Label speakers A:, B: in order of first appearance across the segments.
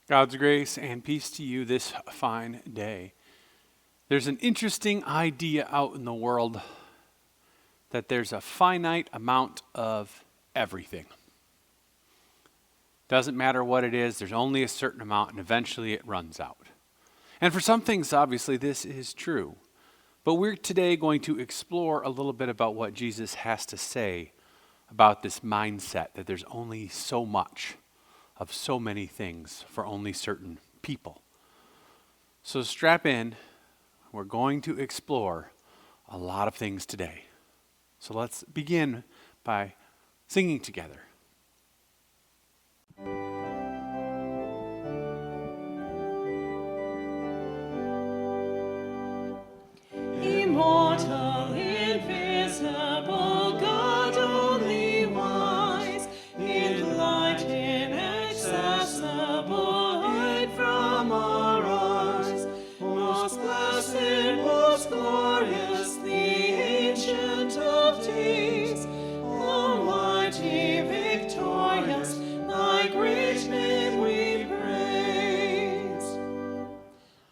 A: God's grace and peace to you this fine day. There's an interesting idea out in the world that there's a finite amount of everything. Doesn't matter what it is, there's only a certain amount, and eventually it runs out. And for some things, obviously, this is true. But we're today going to explore a little bit about what Jesus has to say about this mindset that there's only so much of so many things for only certain people. So strap in. We're going to explore a lot of things today. So let's begin by singing together.
B: Immortal, invisible, God only wise, in light inaccessible, hide from our eyes. Most blessed, most glorious, the Ancient of Days, Almighty, victorious, thy great name we praise.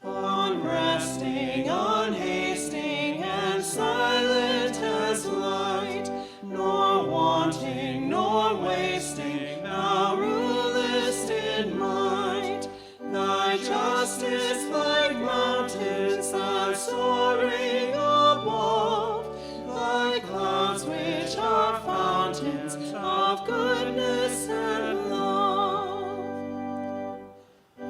B: Unresting, unhasting, and silent as light, nor wanting, nor wasting, thou rulest in might. Thy justice like mountains, thou soaring above, thy clouds which are fountains of goodness and love.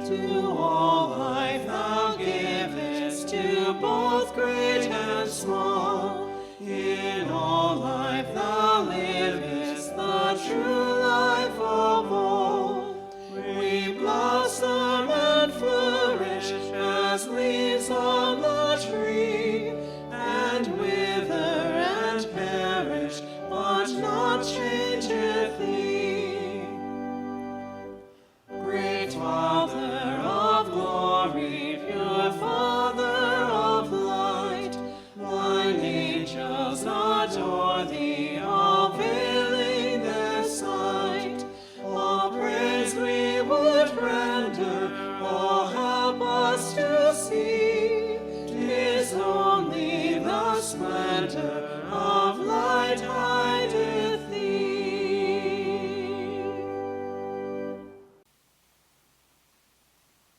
B: To all life thou givest, to both great and small. In all life thou livest, the true life of all. We blossom and flourish as leaves on the tree, and wither and perish, but not changeth thee. Great Father of glory, pure Father of light, thine angels adore thee, all veiling their sight. All praise we would render, all help us to see, 'tis only the splendor of light hideth thee.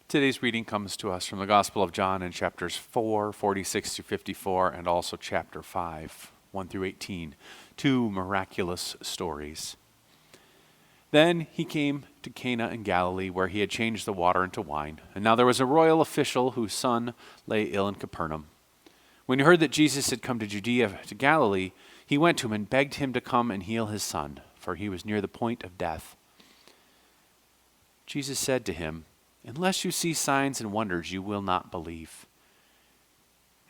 A: Today's reading comes to us from the Gospel of John in chapters 4, 46 through 54, and also chapter 5, 1 through 18, two miraculous stories. Then he came to Cana in Galilee, where he had changed the water into wine. And now there was a royal official whose son lay ill in Capernaum. When he heard that Jesus had come to Judea, to Galilee, he went to him and begged him to come and heal his son, for he was near the point of death. Jesus said to him, "Unless you see signs and wonders, you will not believe."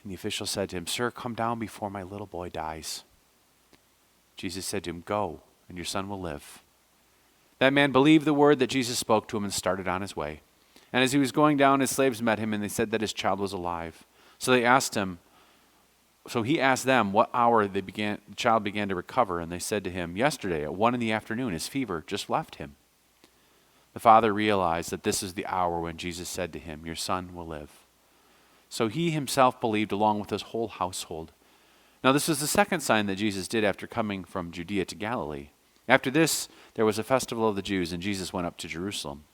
A: And the official said to him, "Sir, come down before my little boy dies." Jesus said to him, "Go, and your son will live." That man believed the word that Jesus spoke to him and started on his way. And as he was going down, his slaves met him, and they said that his child was alive. So he asked them what hour the child began to recover, and they said to him, "Yesterday at 1 p.m, his fever just left him." The father realized that this is the hour when Jesus said to him, "Your son will live." So he himself believed along with his whole household. Now this was the second sign that Jesus did after coming from Judea to Galilee. After this, there was a festival of the Jews, and Jesus went up to Jerusalem.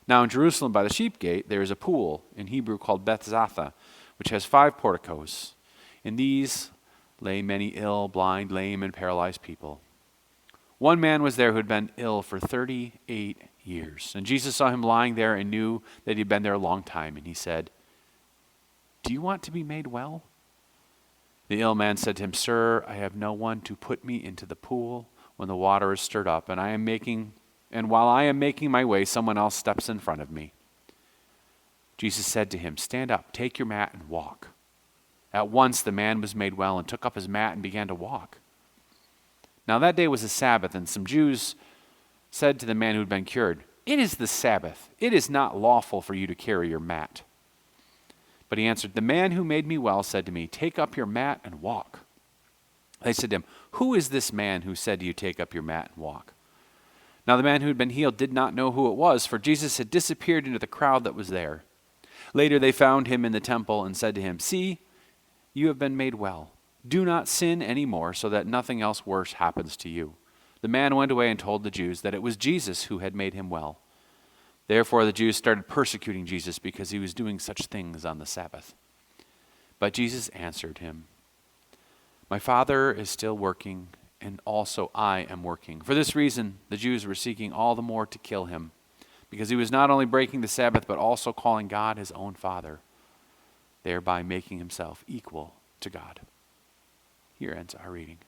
A: Now in Jerusalem by the sheep gate, there is a pool, in Hebrew called Bethzatha, which has 5 porticos. In these lay many ill, blind, lame, and paralyzed people. One man was there who had been ill for 38 years. And Jesus saw him lying there and knew that he had been there a long time. And he said, "Do you want to be made well?" The ill man said to him, "Sir, I have no one to put me into the pool when the water is stirred up, and while I am making my way, someone else steps in front of me." Jesus said to him, "Stand up, take your mat and walk." At once the man was made well and took up his mat and began to walk. Now that day was a Sabbath, and some Jews said to the man who had been cured, "It is the Sabbath. It is not lawful for you to carry your mat." But he answered, "The man who made me well said to me, 'Take up your mat and walk.'" They said to him, "Who is this man who said to you, 'Take up your mat and walk'?" Now the man who had been healed did not know who it was, for Jesus had disappeared into the crowd that was there. Later they found him in the temple and said to him, "See, you have been made well. Do not sin anymore, so that nothing else worse happens to you." The man went away and told the Jews that it was Jesus who had made him well. Therefore the Jews started persecuting Jesus because he was doing such things on the Sabbath. But Jesus answered him, "My Father is still working, and also I am working." For this reason, the Jews were seeking all the more to kill him, because he was not only breaking the Sabbath, but also calling God his own Father, thereby making himself equal to God. Here ends our reading.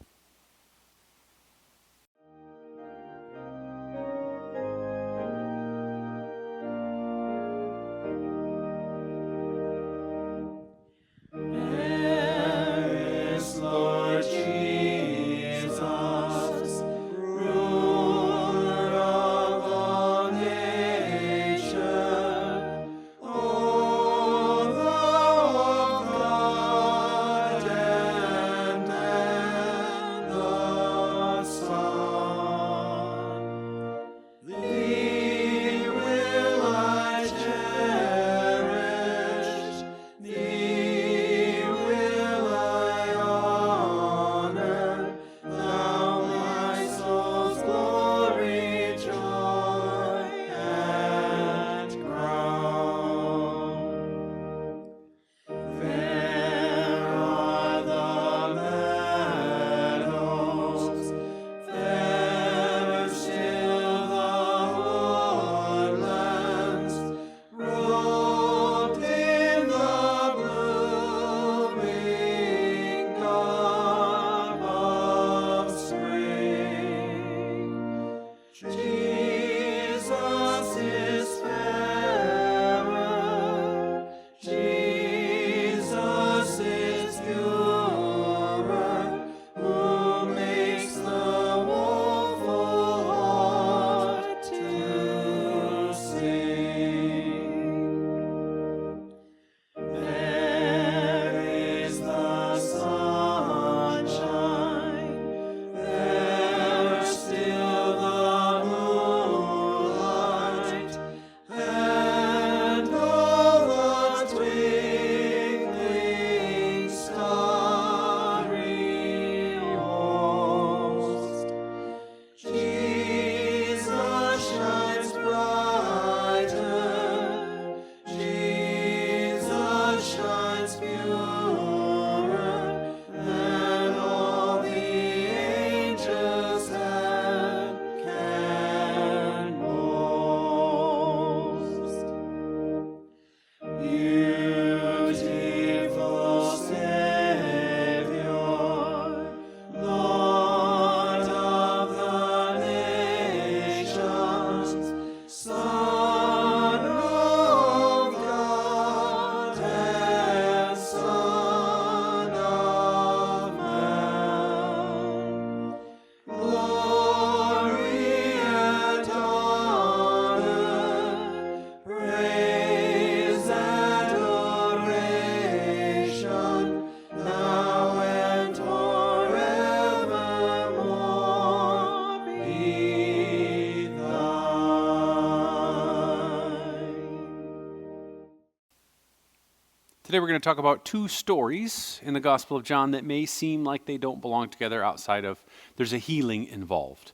A: Today we're going to talk about two stories in the Gospel of John that may seem like they don't belong together outside of there's a healing involved.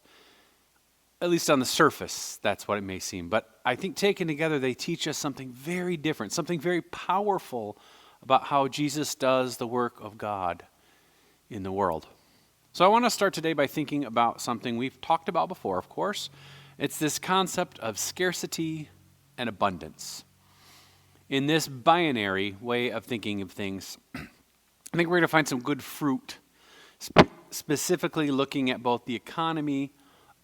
A: At least on the surface, that's what it may seem. But I think taken together, they teach us something very different, something very powerful about how Jesus does the work of God in the world. So I want to start today by thinking about something we've talked about before, of course. It's this concept of scarcity and abundance. In this binary way of thinking of things, I think we're going to find some good fruit, specifically looking at both the economy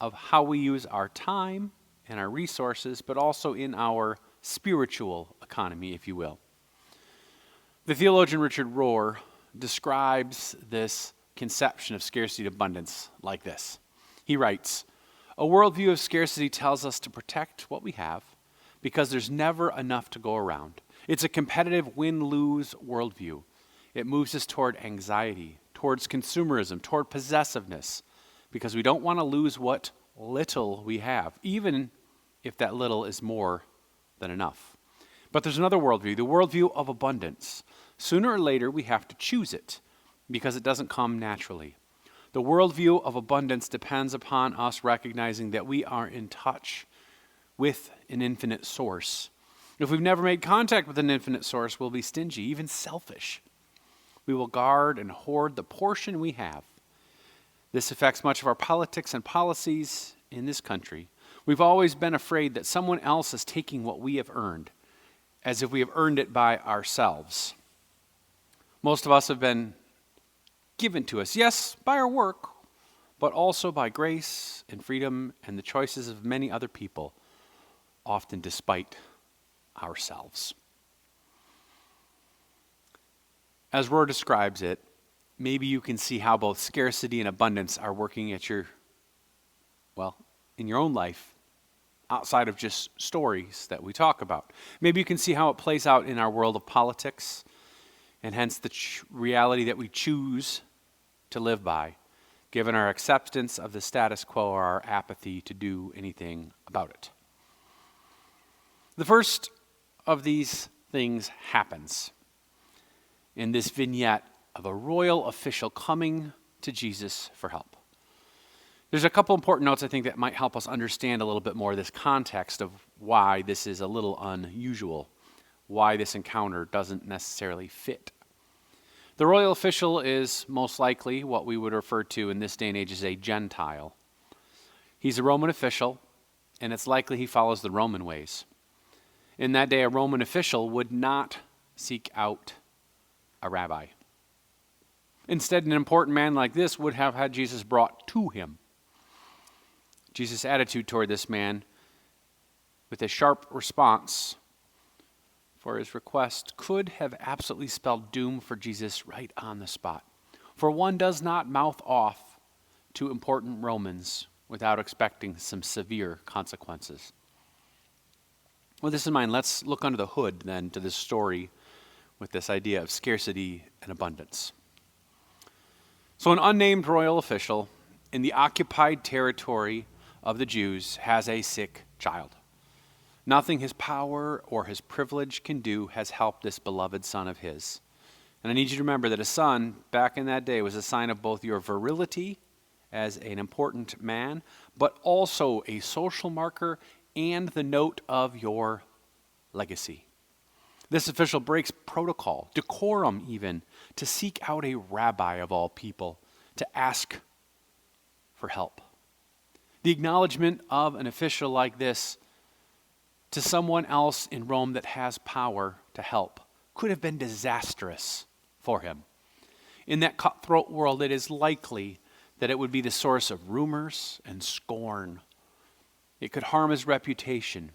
A: of how we use our time and our resources, but also in our spiritual economy, if you will. The theologian Richard Rohr describes this conception of scarcity and abundance like this. He writes, "A worldview of scarcity tells us to protect what we have because there's never enough to go around. It's a competitive win-lose worldview. It moves us toward anxiety, towards consumerism, toward possessiveness, because we don't want to lose what little we have, even if that little is more than enough. But there's another worldview, the worldview of abundance. Sooner or later, we have to choose it because it doesn't come naturally. The worldview of abundance depends upon us recognizing that we are in touch with an infinite source. If we've never made contact with an infinite source, we'll be stingy, even selfish. We will guard and hoard the portion we have. This affects much of our politics and policies in this country. We've always been afraid that someone else is taking what we have earned, as if we have earned it by ourselves. Most of us have been given to us, yes, by our work, but also by grace and freedom and the choices of many other people, often despite ourselves. As Rohr describes it, maybe you can see how both scarcity and abundance are working at in your own life, outside of just stories that we talk about. Maybe you can see how it plays out in our world of politics, and hence the reality that we choose to live by, given our acceptance of the status quo or our apathy to do anything about it. The first of these things happens in this vignette of a royal official coming to Jesus for help. There's a couple important notes I think that might help us understand a little bit more this context of why this is a little unusual, why this encounter doesn't necessarily fit. The royal official is most likely what we would refer to in this day and age as a Gentile. He's a Roman official, and it's likely he follows the Roman ways. In that day, a Roman official would not seek out a rabbi. Instead, an important man like this would have had Jesus brought to him. Jesus' attitude toward this man, with a sharp response for his request, could have absolutely spelled doom for Jesus right on the spot. For one does not mouth off to important Romans without expecting some severe consequences. With this in mind, let's look under the hood then to this story with this idea of scarcity and abundance. So an unnamed royal official in the occupied territory of the Jews has a sick child. Nothing his power or his privilege can do has helped this beloved son of his. And I need you to remember that a son back in that day was a sign of both your virility as an important man, but also a social marker and the note of your legacy. This official breaks protocol, decorum even, to seek out a rabbi of all people, to ask for help. The acknowledgement of an official like this to someone else in Rome that has power to help could have been disastrous for him. In that cutthroat world, it is likely that it would be the source of rumors and scorn. It could harm his reputation.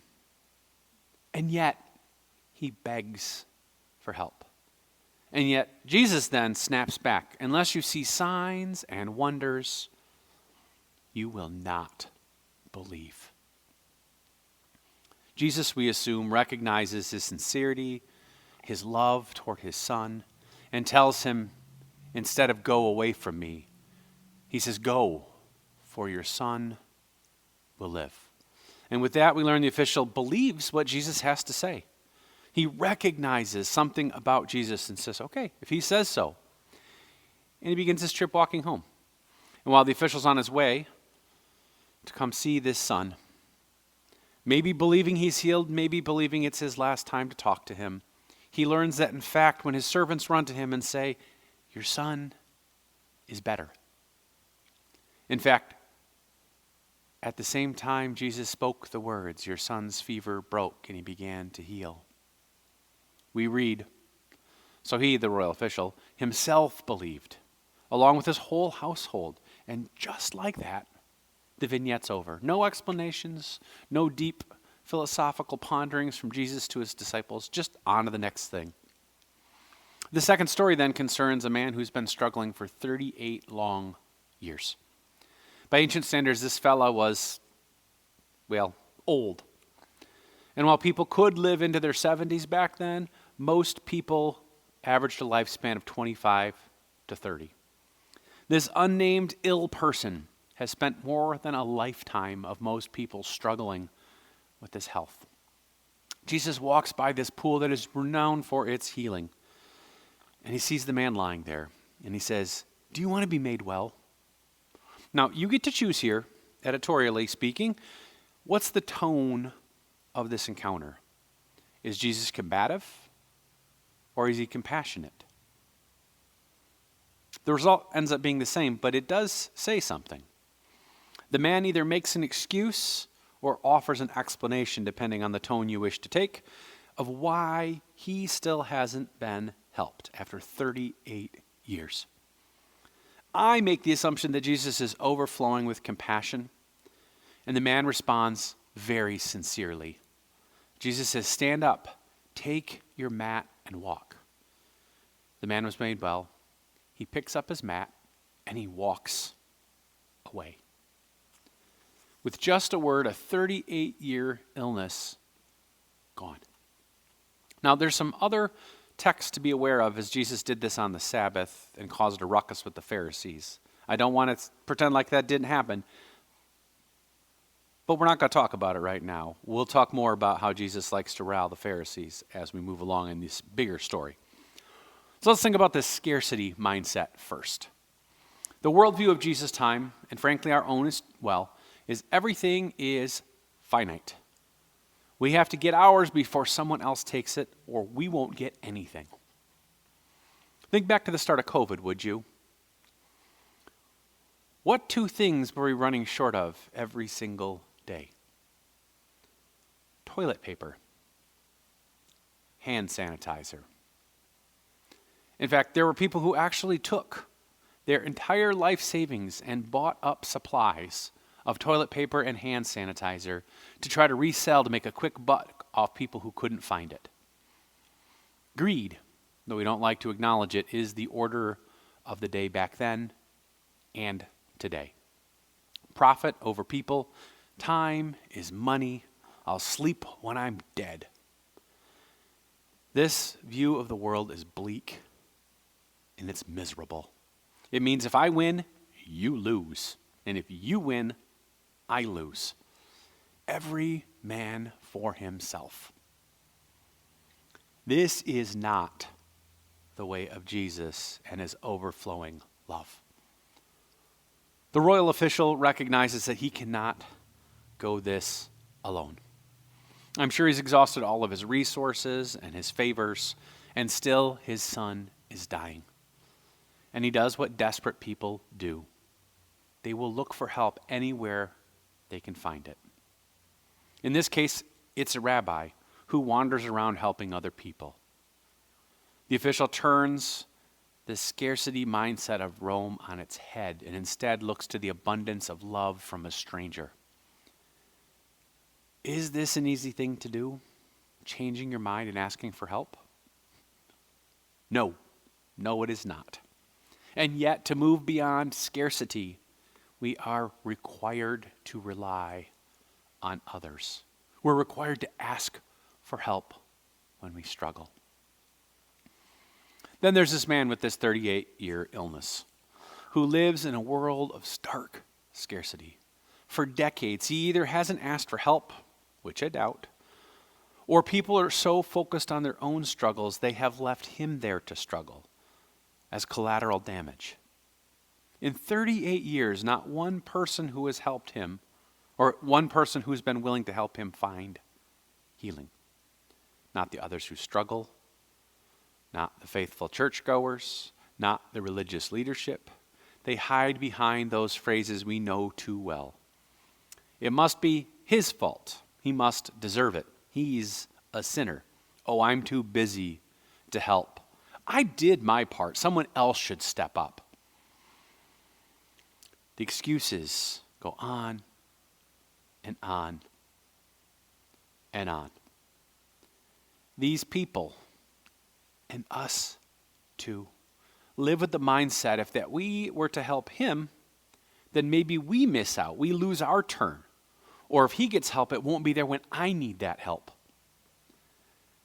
A: And yet, he begs for help. And yet, Jesus then snaps back, unless you see signs and wonders, you will not believe. Jesus, we assume, recognizes his sincerity, his love toward his son, and tells him, instead of go away from me, he says, go, for your son will live. And with that, we learn the official believes what Jesus has to say. He recognizes something about Jesus and says, okay, if he says so. And he begins his trip walking home. And while the official's on his way to come see this son, maybe believing he's healed, maybe believing it's his last time to talk to him, he learns that in fact when his servants run to him and say, your son is better. In fact, at the same time Jesus spoke the words, your son's fever broke and he began to heal. We read, so he, the royal official, himself believed, along with his whole household. And just like that, the vignette's over. No explanations, no deep philosophical ponderings from Jesus to his disciples, just on to the next thing. The second story then concerns a man who's been struggling for 38 long years. By ancient standards, this fella was, old. And while people could live into their 70s back then, most people averaged a lifespan of 25 to 30. This unnamed ill person has spent more than a lifetime of most people struggling with his health. Jesus walks by this pool that is renowned for its healing, and he sees the man lying there, and he says, "Do you want to be made well?" Now, you get to choose here, editorially speaking, what's the tone of this encounter? Is Jesus combative, or is he compassionate? The result ends up being the same, but it does say something. The man either makes an excuse or offers an explanation, depending on the tone you wish to take, of why he still hasn't been helped after 38 years. I make the assumption that Jesus is overflowing with compassion, and the man responds very sincerely. Jesus says, "Stand up, take your mat, and walk." The man was made well. He picks up his mat, and he walks away. With just a word, a 38-year illness gone. Now, there's some other texts to be aware of as Jesus did this on the Sabbath and caused a ruckus with the Pharisees. I don't want to pretend like that didn't happen, but we're not going to talk about it right now. We'll talk more about how Jesus likes to rile the Pharisees as we move along in this bigger story. So let's think about this scarcity mindset first. The worldview of Jesus' time, and frankly our own as well, is everything is finite. We have to get ours before someone else takes it, or we won't get anything. Think back to the start of COVID, would you? What two things were we running short of every single day? Toilet paper, hand sanitizer. In fact, there were people who actually took their entire life savings and bought up supplies of toilet paper and hand sanitizer to try to resell to make a quick buck off people who couldn't find it. Greed, though we don't like to acknowledge it, is the order of the day back then and today. Profit over people. Time is money. I'll sleep when I'm dead. This view of the world is bleak and it's miserable. It means if I win, you lose. And if you win, I lose. Every man for himself. This is not the way of Jesus and his overflowing love. The royal official recognizes that he cannot go this alone. I'm sure he's exhausted all of his resources and his favors, and still his son is dying. And he does what desperate people do. They will look for help anywhere they can find it. In this case, it's a rabbi who wanders around helping other people. The official turns the scarcity mindset of Rome on its head and instead looks to the abundance of love from a stranger. Is this an easy thing to do? Changing your mind and asking for help? No, it is not. And yet, to move beyond scarcity, we are required to rely on others. We're required to ask for help when we struggle. Then there's this man with this 38-year illness who lives in a world of stark scarcity. For decades, he either hasn't asked for help, which I doubt, or people are so focused on their own struggles they have left him there to struggle as collateral damage. In 38 years, not one person who has helped him, or one person who's been willing to help him find healing. Not the others who struggle, not the faithful churchgoers, not the religious leadership. They hide behind those phrases we know too well. It must be his fault. He must deserve it. He's a sinner. Oh, I'm too busy to help. I did my part. Someone else should step up. The excuses go on and on and on. These people, and us too, live with the mindset if that we were to help him, then maybe we miss out. We lose our turn. Or if he gets help, it won't be there when I need that help.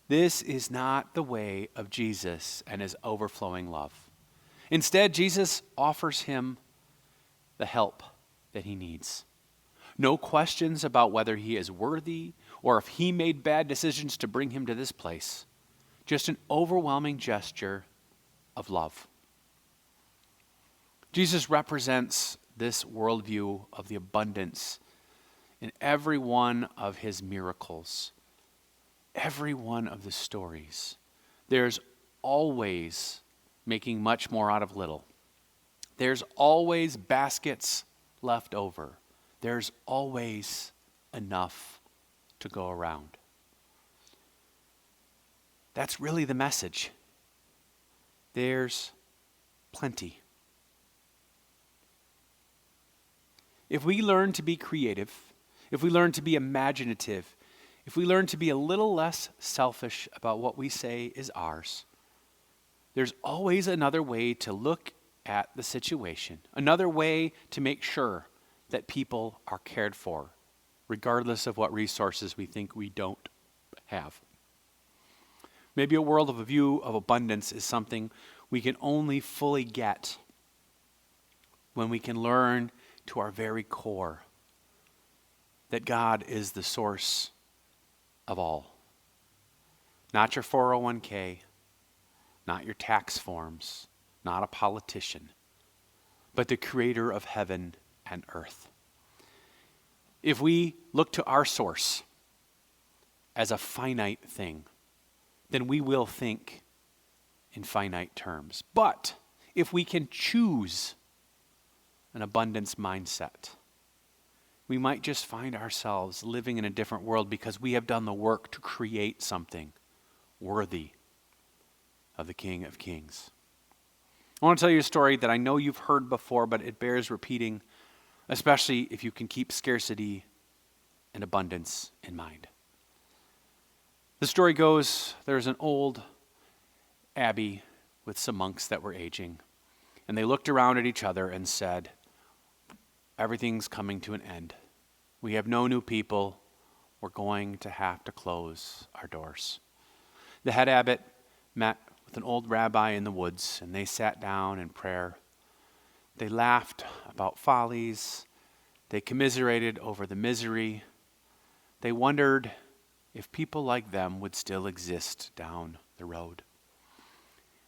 A: This is not the way of Jesus and his overflowing love. Instead, Jesus offers him the help that he needs. No questions about whether he is worthy or if he made bad decisions to bring him to this place. Just an overwhelming gesture of love. Jesus represents this worldview of the abundance in every one of his miracles, every one of the stories. There's always making much more out of little. There's always baskets left over. There's always enough to go around. That's really the message. There's plenty. If we learn to be creative, if we learn to be imaginative, if we learn to be a little less selfish about what we say is ours, there's always another way to look at the situation, another way to make sure that people are cared for, regardless of what resources we think we don't have. Maybe a world of a view of abundance is something we can only fully get when we can learn to our very core that God is the source of all. Not your 401k, not your tax forms, not a politician, but the creator of heaven and earth. If we look to our source as a finite thing, then we will think in finite terms. But if we can choose an abundance mindset, we might just find ourselves living in a different world because we have done the work to create something worthy of the King of Kings. I want to tell you a story that I know you've heard before, but it bears repeating, especially if you can keep scarcity and abundance in mind. The story goes, there's an old abbey with some monks that were aging, and they looked around at each other and said, everything's coming to an end. We have no new people. We're going to have to close our doors. The head abbot met with an old rabbi in the woods, and they sat down in prayer. They laughed about follies. They commiserated over the misery. They wondered if people like them would still exist down the road.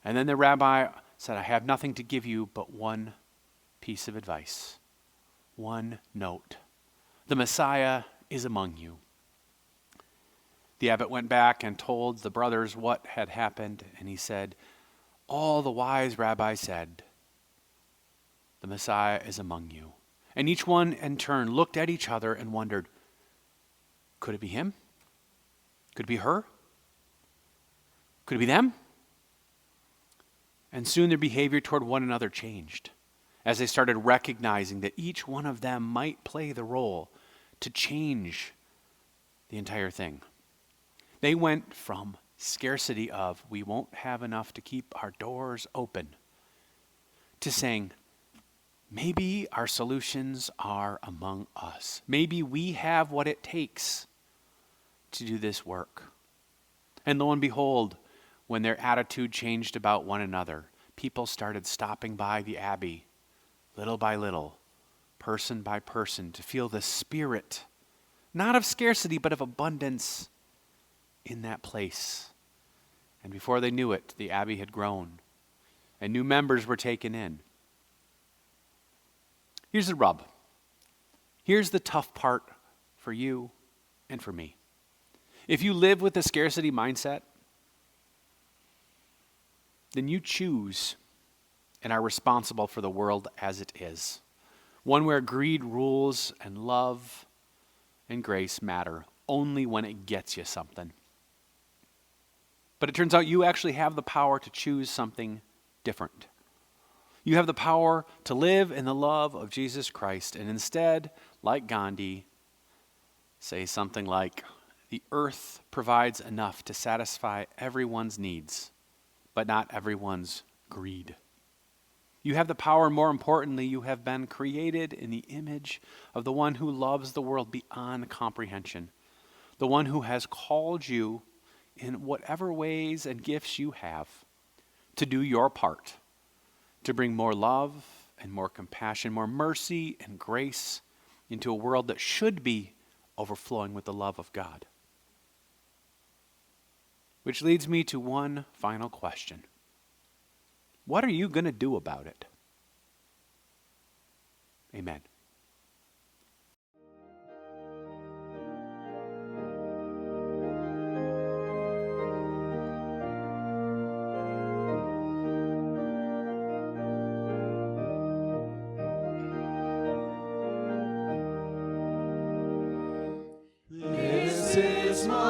A: And then the rabbi said, I have nothing to give you but one piece of advice, one note. The Messiah is among you. The abbot went back and told the brothers what had happened, and he said, all the wise rabbis said, the Messiah is among you. And each one in turn looked at each other and wondered, could it be him? Could it be her? Could it be them? And soon their behavior toward one another changed as they started recognizing that each one of them might play the role to change the entire thing. They went from scarcity of, we won't have enough to keep our doors open, to saying, maybe our solutions are among us. Maybe we have what it takes to do this work. And lo and behold, when their attitude changed about one another, people started stopping by the abbey, little by little, person by person, to feel the spirit, not of scarcity, but of abundance in that place. And before they knew it, the abbey had grown, and new members were taken in. Here's the rub. Here's the tough part for you and for me. If you live with a scarcity mindset, then you choose and are responsible for the world as it is. One where greed rules and love and grace matter only when it gets you something. But it turns out you actually have the power to choose something different. You have the power to live in the love of Jesus Christ and instead, like Gandhi, say something like, the earth provides enough to satisfy everyone's needs, but not everyone's greed. You have the power, more importantly, you have been created in the image of the one who loves the world beyond comprehension, the one who has called you in whatever ways and gifts you have to do your part, to bring more love and more compassion, more mercy and grace into a world that should be overflowing with the love of God. Which leads me to one final question. What are you going to do about it? Amen.
B: This is my